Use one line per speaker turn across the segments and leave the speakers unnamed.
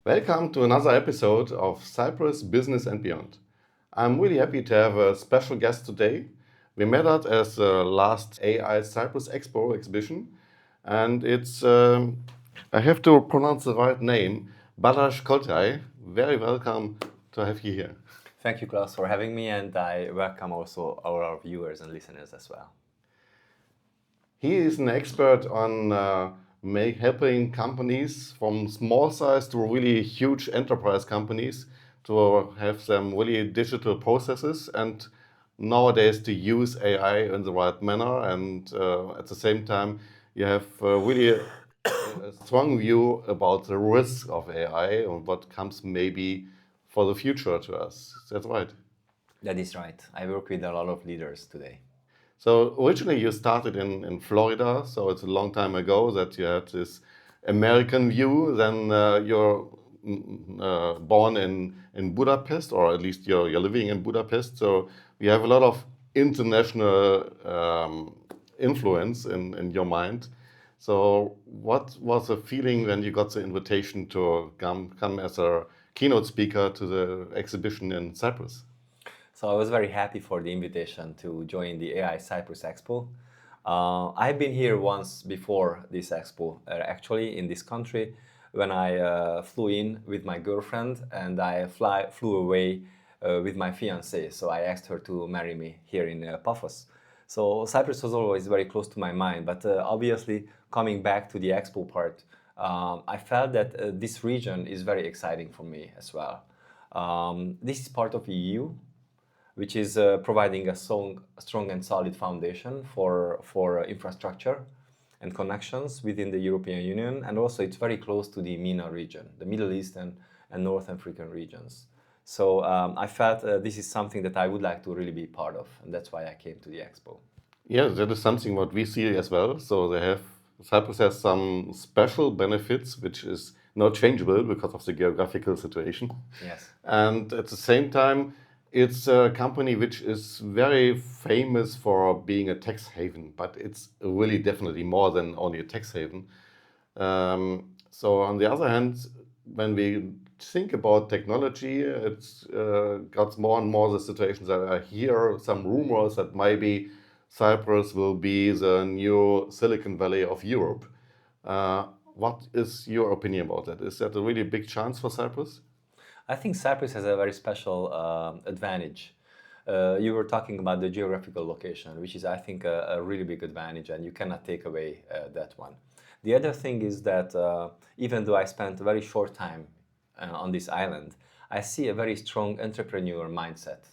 Welcome to another episode of Cyprus Business and Beyond. I'm really happy to have a special guest today. We met at as the last AI Cyprus Expo exhibition, and I have to pronounce the right name, Balázs Koltai. Very welcome to have you here.
Thank you, Klaus, for having me, and I welcome also our viewers and listeners as well.
He is an expert on helping companies from small size to really huge enterprise companies to have them really digital processes and nowadays to use AI in the right manner. And at the same time, you have really a strong view about the risk of AI and what comes maybe for the future to us. That's right.
That is right. I work with a lot of leaders today.
So originally you started in Florida, so it's a long time ago that you had this American view. Then you're born in Budapest, or at least you're living in Budapest. So you have a lot of international influence in your mind. So what was the feeling when you got the invitation to come as a keynote speaker to the exhibition in Cyprus?
So I was very happy for the invitation to join the AI Cyprus Expo. I've been here once before this expo, actually in this country, when I flew in with my girlfriend and I flew away with my fiancée. So I asked her to marry me here in Paphos. So Cyprus was always very close to my mind, but obviously coming back to the expo part, I felt that this region is very exciting for me as well. This is part of EU, which is providing a strong and solid foundation for infrastructure and connections within the European Union. And also it's very close to the MENA region, the Middle East and North African regions. So I felt this is something that I would like to really be part of. And that's why I came to the expo.
Yeah, that is something what we see as well. So Cyprus has some special benefits, which is not changeable because of the geographical situation.
Yes.
And at the same time, it's a company which is very famous for being a tax haven, but it's really definitely more than only a tax haven. So on the other hand, when we think about technology, it's got more and more the situations that I hear some rumors that maybe Cyprus will be the new Silicon Valley of Europe. What is your opinion about that? Is that a really big chance for Cyprus?
I think Cyprus has a very special advantage. You were talking about the geographical location, which is, I think, a really big advantage, and you cannot take away that one. The other thing is that even though I spent a very short time on this island, I see a very strong entrepreneur mindset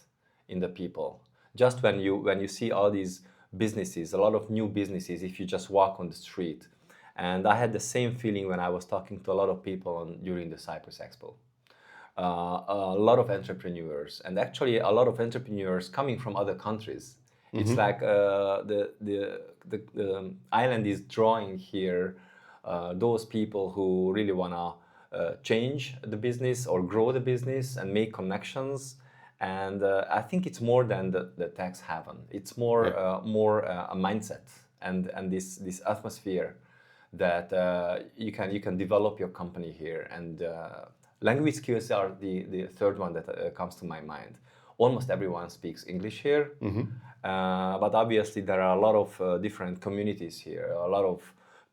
in the people. Just when you see all these businesses, a lot of new businesses, if you just walk on the street. And I had the same feeling when I was talking to a lot of people during the Cyprus Expo. A lot of entrepreneurs, and actually a lot of entrepreneurs coming from other countries. It's like the island is drawing here those people who really want to change the business or grow the business and make connections. And I think it's more than the tax haven. It's more a mindset and this atmosphere that you can develop your company here. And language skills are the third one that comes to my mind. Almost everyone speaks English here, but obviously there are a lot of different communities here. A lot of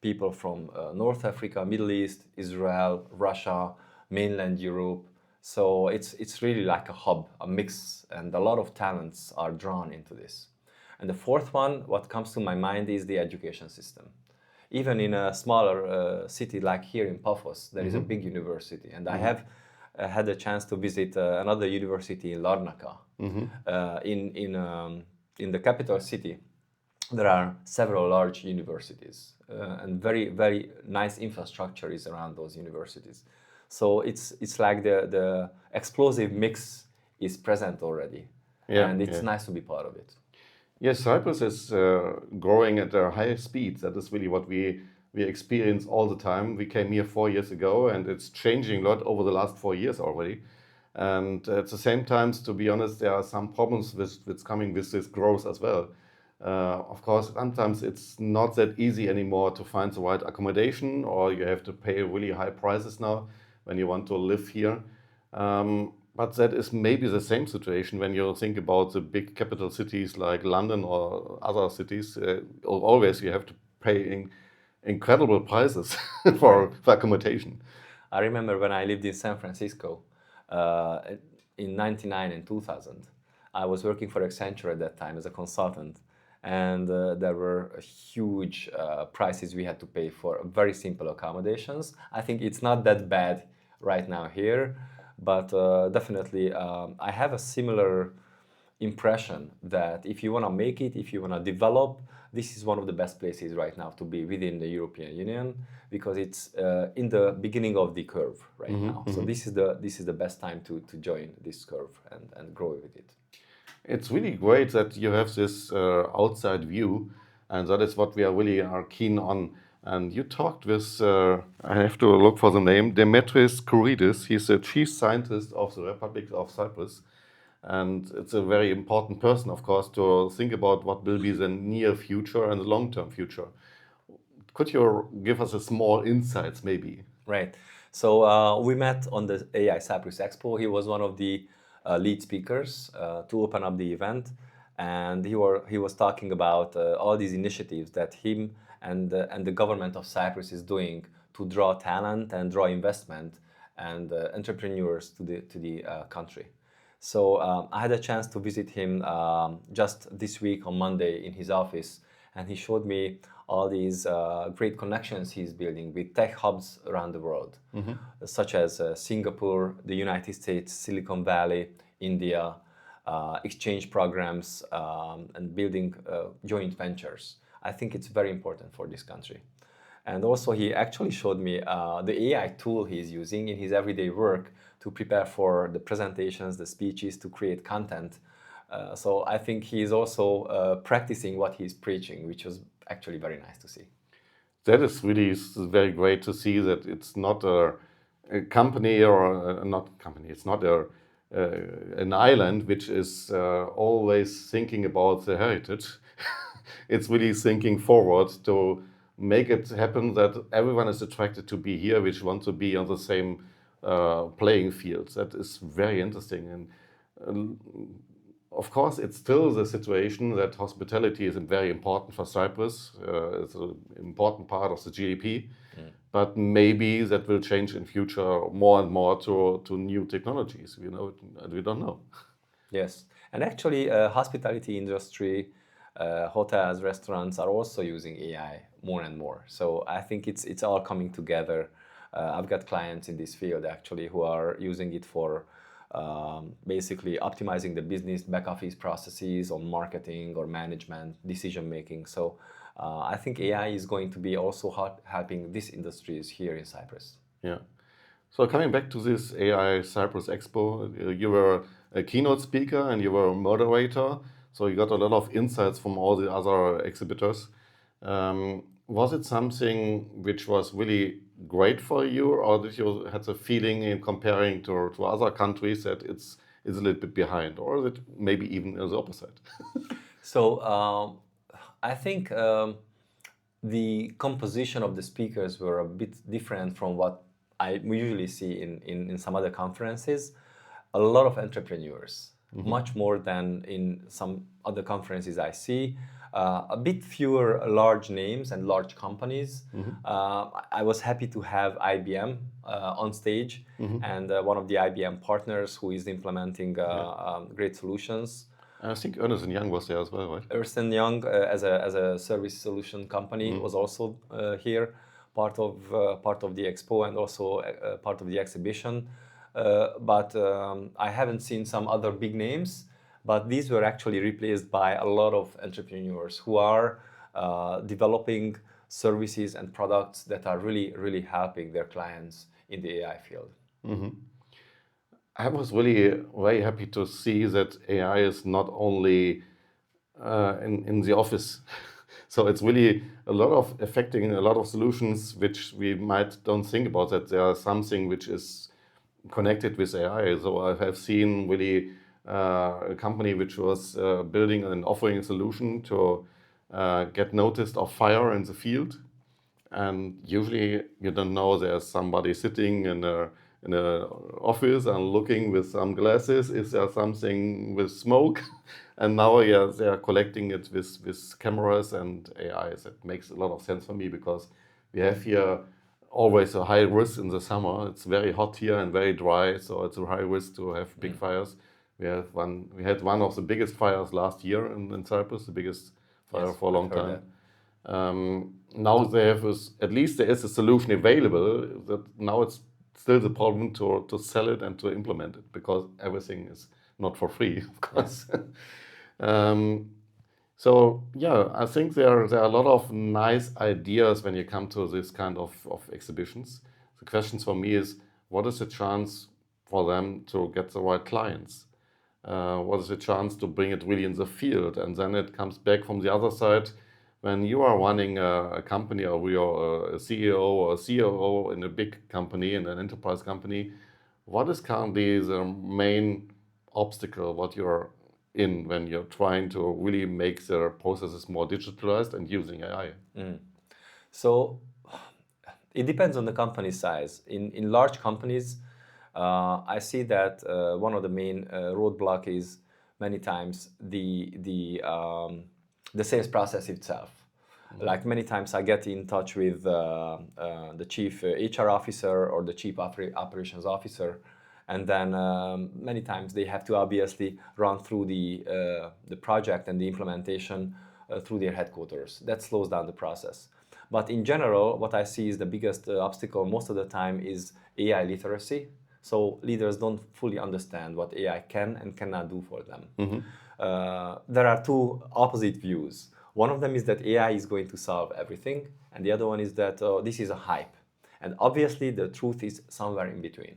people from North Africa, Middle East, Israel, Russia, mainland Europe. So it's really like a hub, a mix, and a lot of talents are drawn into this. And the fourth one, what comes to my mind is the education system. Even in a smaller city like here in Paphos, there is a big university. And I have had a chance to visit another university in Larnaca. In the capital city, there are several large universities and very, very nice infrastructure is around those universities. So it's like the explosive mix is present already. And it's nice to be part of it.
Yes, Cyprus is growing at a high speed. That is really what we experience all the time. We came here 4 years ago, and it's changing a lot over the last 4 years already. And at the same time, to be honest, there are some problems with coming with this growth as well. Of course, sometimes it's not that easy anymore to find the right accommodation, or you have to pay really high prices now. when you want to live here. But that is maybe the same situation when you think about the big capital cities like London or other cities. Always you have to pay incredible prices for accommodation.
I remember when I lived in San Francisco uh, in 99 and 2000. I was working for Accenture at that time as a consultant, and there were huge prices we had to pay for very simple accommodations. I think it's not that bad right now here, but definitely I have a similar impression that if you want to make it, if you want to develop, this is one of the best places right now to be within the European Union because it's in the beginning of the curve right now. So this is the best time to join this curve and grow with it.
It's really great that you have this outside view, and that is what we are keen on. And you talked with, I have to look for the name, Demetris Kouridis. He's the chief scientist of the Republic of Cyprus. And it's a very important person, of course, to think about what will be the near future and the long-term future. Could you give us a small insights, maybe?
Right. So we met on the AI Cyprus Expo. He was one of the lead speakers to open up the event, and he was talking about all these initiatives that him and the government of Cyprus is doing to draw talent and draw investment and entrepreneurs to the country. So I had a chance to visit him just this week on Monday in his office, and he showed me all these great connections he's building with tech hubs around the world, such as Singapore, the United States, Silicon Valley, India, exchange programs, and building joint ventures. I think it's very important for this country. And also he actually showed me the AI tool he's using in his everyday work to prepare for the presentations, the speeches, to create content. So I think he's also practicing what he's preaching, which was actually very nice to see.
That is really very great to see that it's not a company or not company. It's not an island which is always thinking about the heritage. It's really thinking forward to make it happen that everyone is attracted to be here, which want to be on the same playing field. That is very interesting. And of course, it's still the situation that hospitality is very important for Cyprus. It's an important part of the GDP. But maybe that will change in future more and more to new technologies. We don't know.
Yes, and actually, hospitality industry, hotels, restaurants are also using AI more and more. So I think it's all coming together. I've got clients in this field actually who are using it for basically optimizing the business back office processes on marketing or management, decision making. So I think AI is going to be also helping these industries here in Cyprus.
Yeah. So coming back to this AI Cyprus Expo, you were a keynote speaker and you were a moderator. So you got a lot of insights from all the other exhibitors. Was it something which was really great for you, or did you have the feeling in comparing to other countries that it's a little bit behind, or is it maybe even the opposite?
So I think the composition of the speakers were a bit different from what I usually see in some other conferences. A lot of entrepreneurs, much more than in some other conferences I see. A bit fewer large names and large companies. I was happy to have IBM on stage and one of the IBM partners who is implementing great solutions.
I think Ernst & Young was there as well, right?
Ernst & Young as a service solution company was also here, part of the expo and also part of the exhibition. But I haven't seen some other big names, but these were actually replaced by a lot of entrepreneurs who are developing services and products that are really, really helping their clients in the AI field.
I was really very happy to see that AI is not only in the office. So it's really a lot of affecting a lot of solutions which we might don't think about, that there are something which is connected with AI. So I have seen really a company which was building and offering a solution to get noticed of fire in the field. And usually you don't know there's somebody sitting in in a office and looking with some glasses, is there something with smoke? And now, yeah, they are collecting it with cameras and AIs. It makes a lot of sense for me because we have here always a high risk in the summer. It's very hot here and very dry, so it's a high risk to have big fires. We had one of the biggest fires last year in Cyprus, the biggest fire
Yes,
for a long
I've heard
time.
that.
Now they have at least there is a solution available. That now it's still the problem to sell it and to implement it because everything is not for free, of course. So yeah, I think there are a lot of nice ideas when you come to this kind of exhibitions. The questions for me is, what is the chance for them to get the right clients? What is the chance to bring it really in the field? And then it comes back from the other side. When you are running a company or you're a CEO or a COO in a big company, in an enterprise company, what is currently the main obstacle what you're in when you're trying to really make the processes more digitalized and using AI?
So it depends on the company size. In large companies, I see that one of the main roadblock is many times the sales process itself. Like many times I get in touch with the chief HR officer or the chief operations officer, and then many times they have to obviously run through the project and the implementation through their headquarters. That slows down the process. But in general, what I see is the biggest obstacle most of the time is AI literacy. So leaders don't fully understand what AI can and cannot do for them. There are two opposite views. One of them is that AI is going to solve everything, and the other one is that this is a hype. And obviously, the truth is somewhere in between.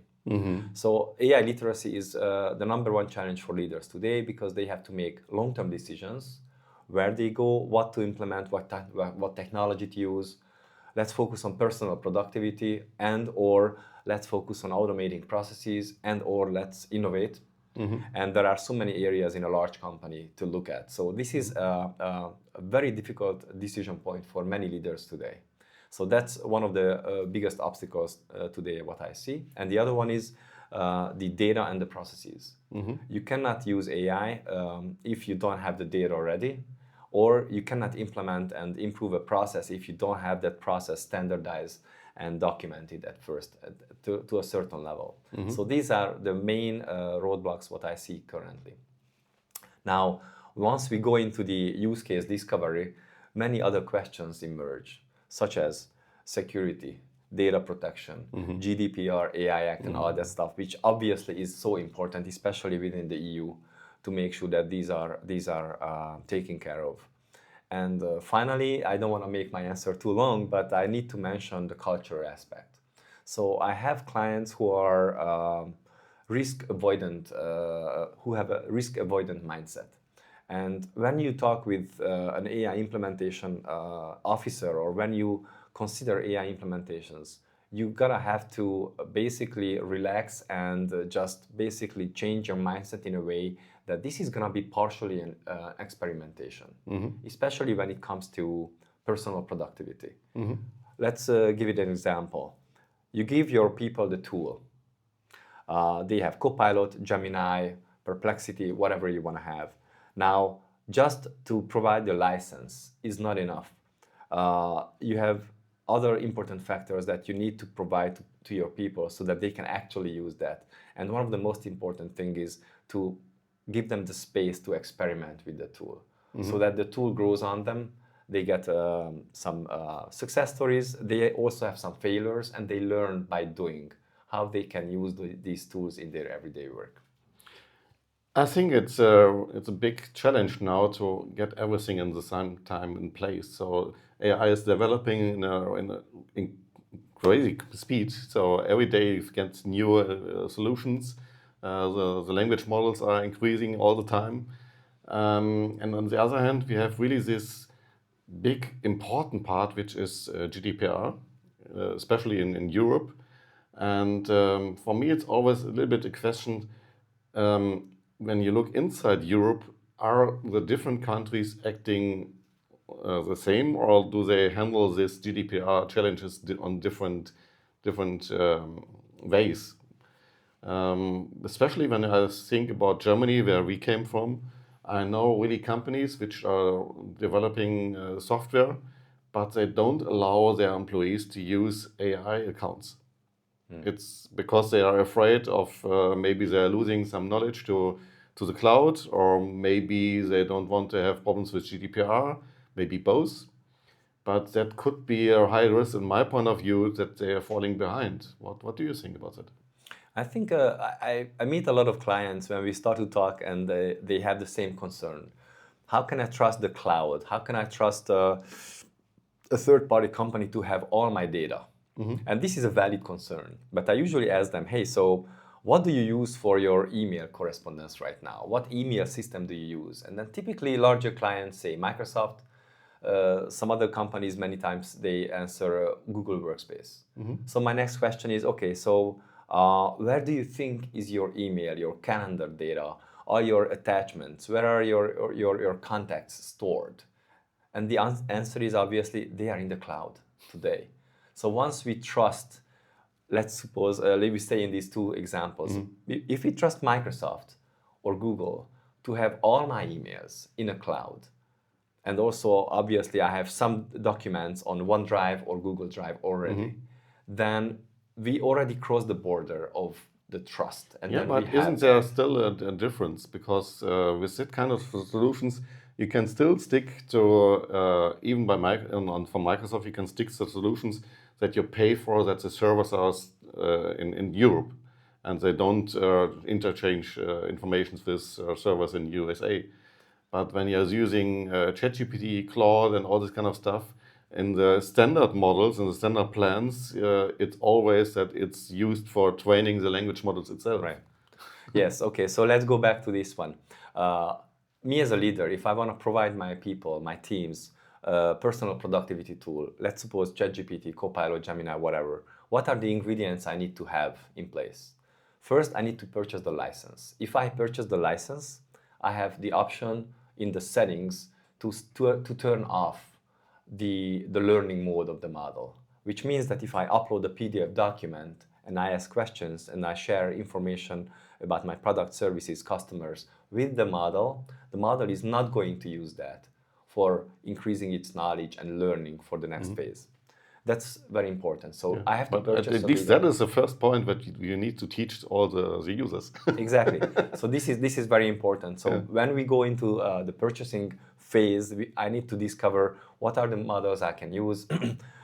So AI literacy is the number one challenge for leaders today because they have to make long-term decisions, where they go, what to implement, what technology to use. Let's focus on personal productivity and or let's focus on automating processes and or let's innovate. And there are so many areas in a large company to look at. So this is a very difficult decision point for many leaders today. So that's one of the biggest obstacles today, what I see. And the other one is the data and the processes. You cannot use AI if you don't have the data already, or you cannot implement and improve a process if you don't have that process standardized and documented at first to a certain level. So these are the main roadblocks what I see currently. Now, once we go into the use case discovery, many other questions emerge, such as security, data protection, GDPR, AI Act, and all that stuff, which obviously is so important, especially within the EU, to make sure that these are taken care of. And finally, I don't want to make my answer too long, but I need to mention the culture aspect. So I have clients who are risk avoidant, who have a risk avoidant mindset. And when you talk with an AI implementation officer, or when you consider AI implementations, you gotta have to basically relax and just basically change your mindset in a way that this is gonna be partially an experimentation, especially when it comes to personal productivity. Let's give it an example. You give your people the tool. They have Copilot, Gemini, Perplexity, whatever you wanna have. Now, just to provide the license is not enough. You have other important factors that you need to provide to your people so that they can actually use that. And one of the most important things is to give them the space to experiment with the tool so that the tool grows on them. They get some success stories. They also have some failures, and they learn by doing how they can use these tools in their everyday work.
I think it's a big challenge now to get everything in the same time in place. So AI is developing in crazy speed. So every day it gets new solutions. The language models are increasing all the time. And on the other hand, we have really this big important part, which is GDPR, especially in Europe. And for me, it's always a little bit a question. When you look inside Europe, are the different countries acting the same, or do they handle this GDPR challenges on different ways? Especially when I think about Germany, where we came from, I know really companies which are developing software, but they don't allow their employees to use AI accounts. It's because they are afraid of maybe they're losing some knowledge to the cloud, or maybe they don't want to have problems with GDPR, maybe both. But that could be a high risk, in my point of view, that they are falling behind. What do you think about that?
I think I meet a lot of clients when we start to talk, and they have the same concern. How can I trust the cloud? How can I trust a third-party company to have all my data? And this is a valid concern. But I usually ask them, hey, so what do you use for your email correspondence right now? What email system do you use? And then typically larger clients say Microsoft. Some other companies, many times, they answer Google Workspace. So my next question is, okay, so where do you think is your email, your calendar data, or your attachments? Where are your contacts stored? And the answer is obviously they are in the cloud today. So once we trust, let's suppose, let me stay in these two examples. If we trust Microsoft or Google to have all my emails in a cloud, and also obviously I have some documents on OneDrive or Google Drive already, then we already crossed the border of the trust. And
Yeah,
then
but isn't there still a difference? Because with that kind of solutions, you can still stick to, even by from Microsoft, you can stick to solutions that you pay for, that the servers are in Europe, and they don't interchange information with servers in USA. But when you're using ChatGPT, Claude, and all this kind of stuff, in the standard models, in the standard plans, it's always that it's used for training the language models itself.
Right. Yes, okay, so let's go back to this one. Me as a leader, if I want to provide my people, my teams, personal productivity tool, let's suppose ChatGPT, Copilot, Gemini, whatever, what are the ingredients I need to have in place? First, I need to purchase the license. If I purchase the license, I have the option in the settings to turn off the learning mode of the model, which means that if I upload a PDF document and I ask questions and I share information about my product, services, customers with the model is not going to use that for increasing its knowledge and learning for the next phase. That's very important. So I have to purchase.
At least that is the first point that you need to teach all the users.
Exactly. So this is very important. So when we go into the purchasing phase, I need to discover what are the models I can use,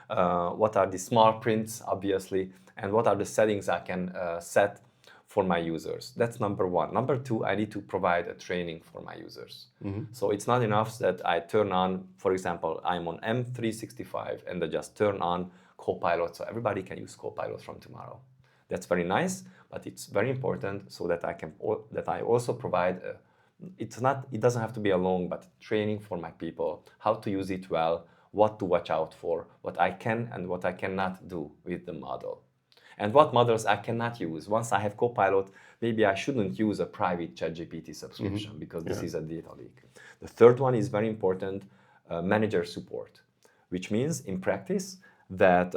what are the small prints, obviously, and what are the settings I can set for my users. That's number one. Number two, I need to provide a training for my users. So it's not enough that I turn on, for example, I'm on M365 and I just turn on Copilot so everybody can use Copilot from tomorrow. That's very nice, but it's very important so that I also provide it doesn't have to be a long, but training for my people, how to use it well, what to watch out for, what I can and what I cannot do with the model. And what models I cannot use. Once I have Copilot, maybe I shouldn't use a private ChatGPT subscription because this is a data leak. The third one is very important, manager support, which means in practice that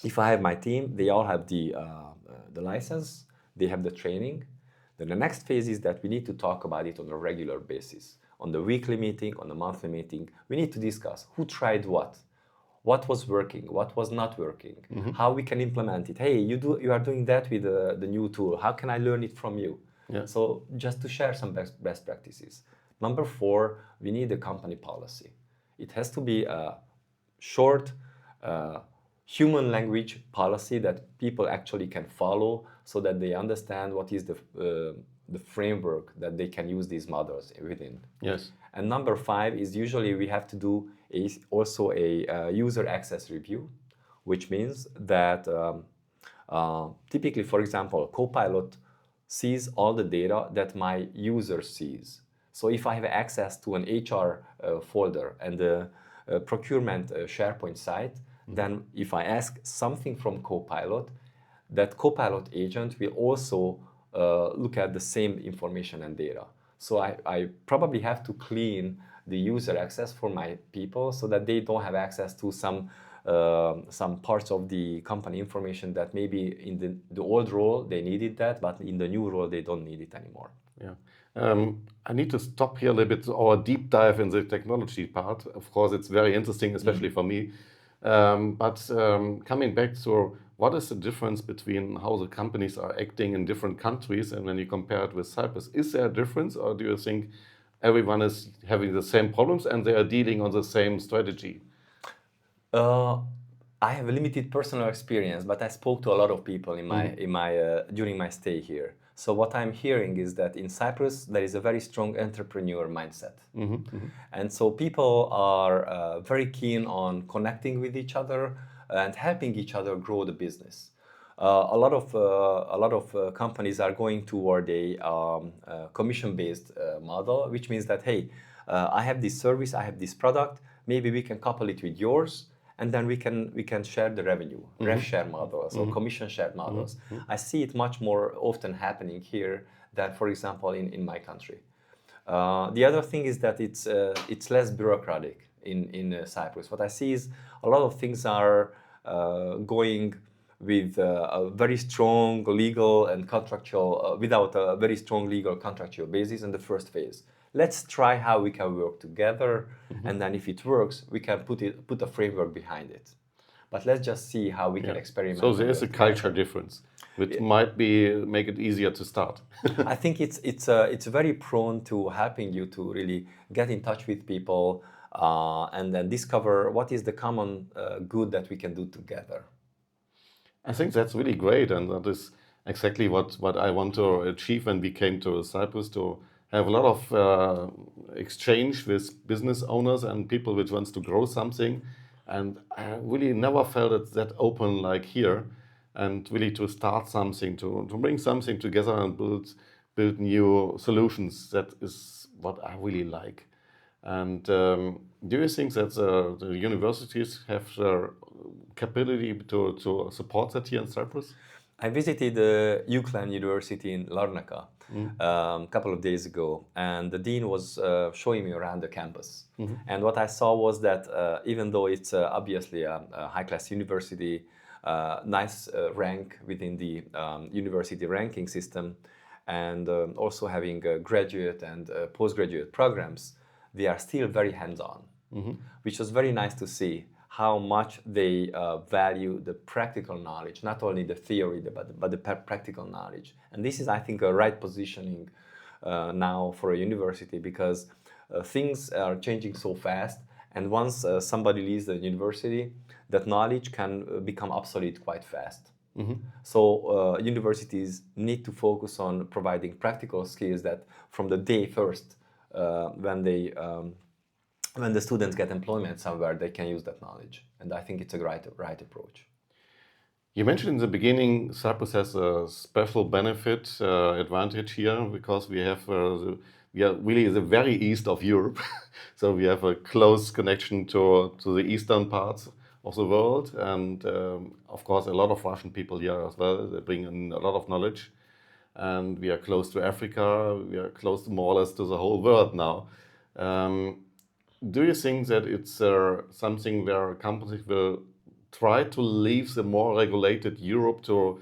if I have my team, they all have the license, they have the training. Then the next phase is that we need to talk about it on a regular basis. On the weekly meeting, on the monthly meeting, we need to discuss who tried what was working, what was not working, how we can implement it. Hey, you are doing that with the new tool. How can I learn it from you? Yeah. So just to share some best practices. Number four, we need a company policy. It has to be a short, human language policy that people actually can follow so that they understand what is the framework that they can use these models within.
Yes.
And number five is usually we have to do also a user access review, which means that typically, for example, Copilot sees all the data that my user sees. So if I have access to an HR folder and the procurement SharePoint site, then if I ask something from Copilot, that Copilot agent will also look at the same information and data. So I probably have to clean the user access for my people so that they don't have access to some some parts of the company information that maybe in the old role they needed that, but in the new role they don't need it anymore.
Yeah. I need to stop here a little bit, our deep dive in the technology part. Of course, it's very interesting, especially for me. But coming back to what is the difference between how the companies are acting in different countries and when you compare it with Cyprus? Is there a difference, or do you think everyone is having the same problems and they are dealing on the same strategy?
I have a limited personal experience, but I spoke to a lot of people in my during my stay here. So what I'm hearing is that in Cyprus there is a very strong entrepreneur mindset, and so people are very keen on connecting with each other and helping each other grow the business. A lot of companies are going toward a commission-based model, which means that hey, I have this service, I have this product, maybe we can couple it with yours, and then we can share the revenue, rev share models or commission share models. I see it much more often happening here than, for example, in my country. The other thing is that it's less bureaucratic in Cyprus. What I see is a lot of things are going with a very strong legal and contractual, without a very strong legal contractual basis in the first phase. Let's try how we can work together, and then if it works, we can put a framework behind it. But let's just see how we can experiment.
So there is a culture difference, which might make it easier to start.
I think it's very prone to helping you to really get in touch with people and then discover what is the common good that we can do together.
I think that's really great, and that is exactly what I want to achieve when we came to Cyprus, to have a lot of exchange with business owners and people which wants to grow something. And I really never felt it that open like here, and really to start something, to bring something together and build new solutions. That is what I really like. And do you think that the universities have the capability to support that here in Cyprus?
I visited UCLan University in Larnaca a couple of days ago, and the dean was showing me around the campus. And what I saw was that even though it's obviously a high-class university, nice rank within the university ranking system, and also having graduate and postgraduate programs, they are still very hands-on, which was very nice to see how much they value the practical knowledge, not only the theory, but the practical knowledge. And this is, I think, a right positioning now for a university, because things are changing so fast, and once somebody leaves the university, that knowledge can become obsolete quite fast. So universities need to focus on providing practical skills that from the day first, when the students get employment somewhere, they can use that knowledge. And I think it's a right approach.
You mentioned in the beginning, Cyprus has a special benefit, advantage here, because we are really the very east of Europe. So we have a close connection to the eastern parts of the world. And of course, a lot of Russian people here as well. They bring in a lot of knowledge. And we are close to Africa. We are close more or less to the whole world now. Do you think that it's something where companies will try to leave the more regulated Europe to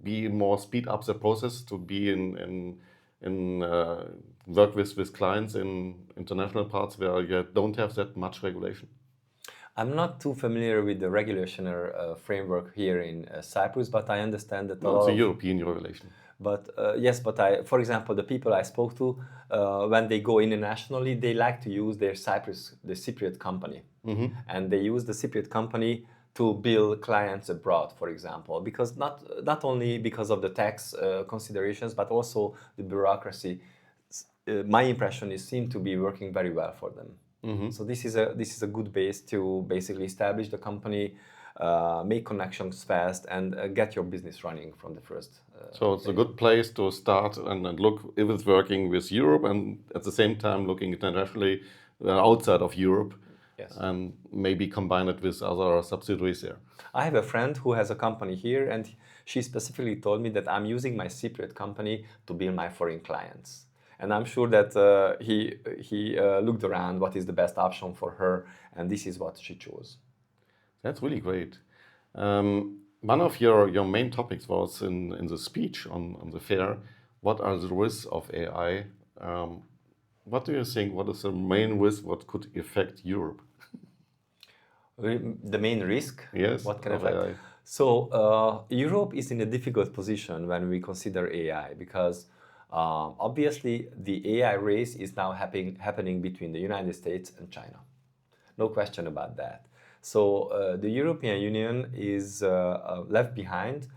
be more speed up the process, to be in work with clients in international parts where you don't have that much regulation?
I'm not too familiar with the regulationary framework here in Cyprus, but I understand that
it's a European regulation.
But yes, but for example, the people I spoke to, when they go internationally, they like to use the Cypriot company. And they use the Cypriot company to bill clients abroad, for example, because not only because of the tax considerations, but also the bureaucracy. My impression is seem to be working very well for them. So this is a good base to basically establish the company, make connections fast, and get your business running from the first.
So it's a good place to start and look if it's working with Europe, and at the same time looking internationally outside of Europe.
Yes.
And maybe combine it with other subsidiaries there.
I have a friend who has a company here, and she specifically told me that I'm using my Cypriot company to bill my foreign clients. And I'm sure that he looked around what is the best option for her, and this is what she chose.
That's really great. One of your main topics was in the speech on the fair. What are the risks of AI? What do you think? What is the main risk? What could affect Europe?
The main risk,
Yes,
what can
of
affect?
AI.
So Europe is in a difficult position when we consider AI because obviously the AI race is now happening between the United States and China. No question about that. So the European Union is left behind.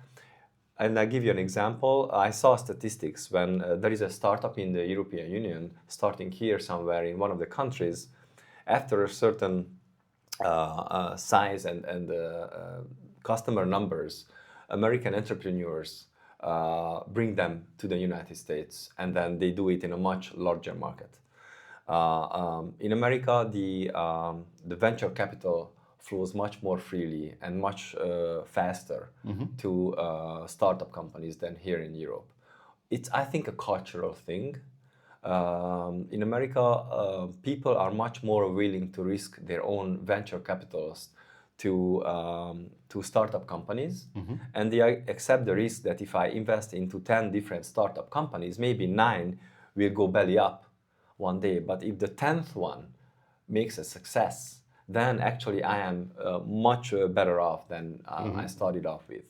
And I give you an example. I saw statistics when there is a startup in the European Union starting here somewhere in one of the countries. After a certain size and customer numbers, American entrepreneurs bring them to the United States, and then they do it in a much larger market. In America, the venture capital flows much more freely and much faster to startup companies than here in Europe. It's, I think, a cultural thing. In America, people are much more willing to risk their own venture capitals to startup companies, and they accept the risk that if I invest into 10 different startup companies, maybe 9 will go belly up one day. But if the 10th one makes a success, then actually I am much better off than I started off with.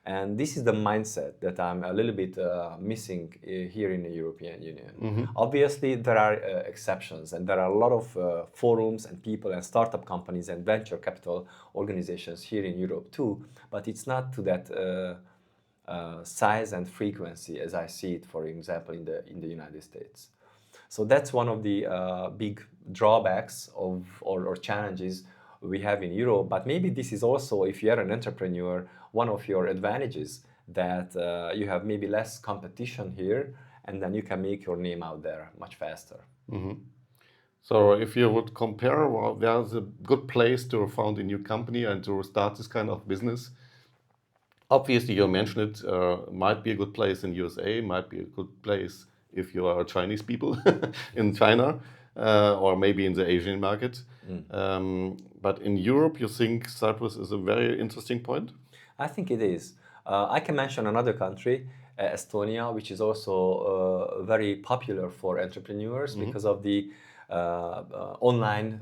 And this is the mindset that I'm a little bit missing here in the European Union. Obviously, there are exceptions, and there are a lot of forums and people and startup companies and venture capital organizations here in Europe too, but it's not to that size and frequency as I see it, for example, in the United States. So that's one of the big drawbacks of or challenges we have in Europe. But maybe this is also, if you are an entrepreneur, one of your advantages, that you have maybe less competition here, and then you can make your name out there much faster.
So if you would compare, well, there's a good place to found a new company and to start this kind of business. Obviously, you mentioned it might be a good place in USA, might be a good place if you are Chinese people in China, or maybe in the Asian market. But in Europe, you think Cyprus is a very interesting point?
I think it is. I can mention another country, Estonia, which is also very popular for entrepreneurs because of the online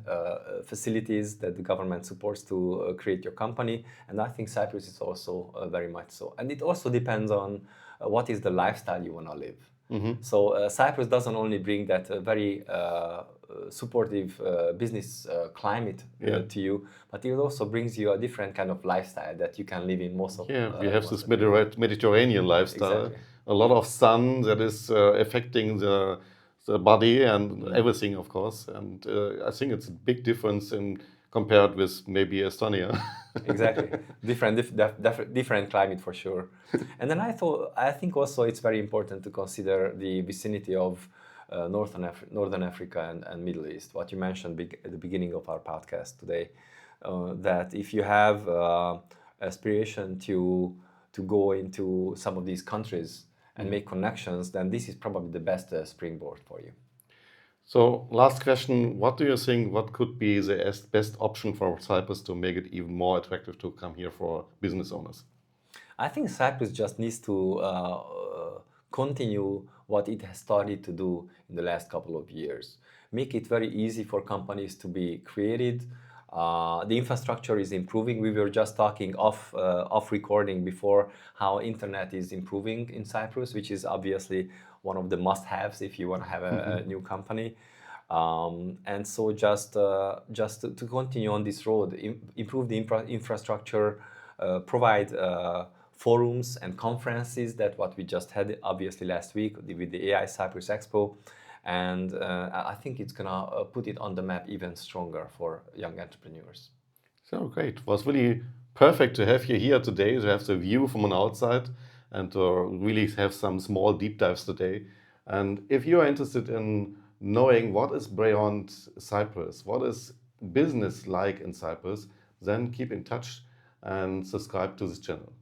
facilities that the government supports to create your company. And I think Cyprus is also very much so. And it also depends on what is the lifestyle you want to live. So Cyprus doesn't only bring that very supportive business climate to you, but it also brings you a different kind of lifestyle that you can live in most of.
We have this Mediterranean lifestyle.
Exactly.
A lot of sun that is affecting the body and everything, of course. And I think it's a big difference in compared with maybe Estonia.
Exactly, different climate for sure. And then I think also it's very important to consider the vicinity of Northern Africa and Middle East. What you mentioned at the beginning of our podcast today, that if you have aspiration to go into some of these countries and make connections, then this is probably the best springboard for you.
So, last question, what do you think, what could be the best option for Cyprus to make it even more attractive to come here for business owners?
I think Cyprus just needs to continue what it has started to do in the last couple of years. Make it very easy for companies to be created. The infrastructure is improving. We were just talking off recording before how internet is improving in Cyprus, which is obviously one of the must-haves if you want to have a new company. And so just to continue on this road, improve the infrastructure, provide forums and conferences, that what we just had obviously last week with the AI Cyprus Expo. And I think it's going to put it on the map even stronger for young entrepreneurs.
So great. It was really perfect to have you here today, to have the view from an outside and to really have some small deep dives today. And if you are interested in knowing what is beyond Cyprus, what is business like in Cyprus, then keep in touch and subscribe to this channel.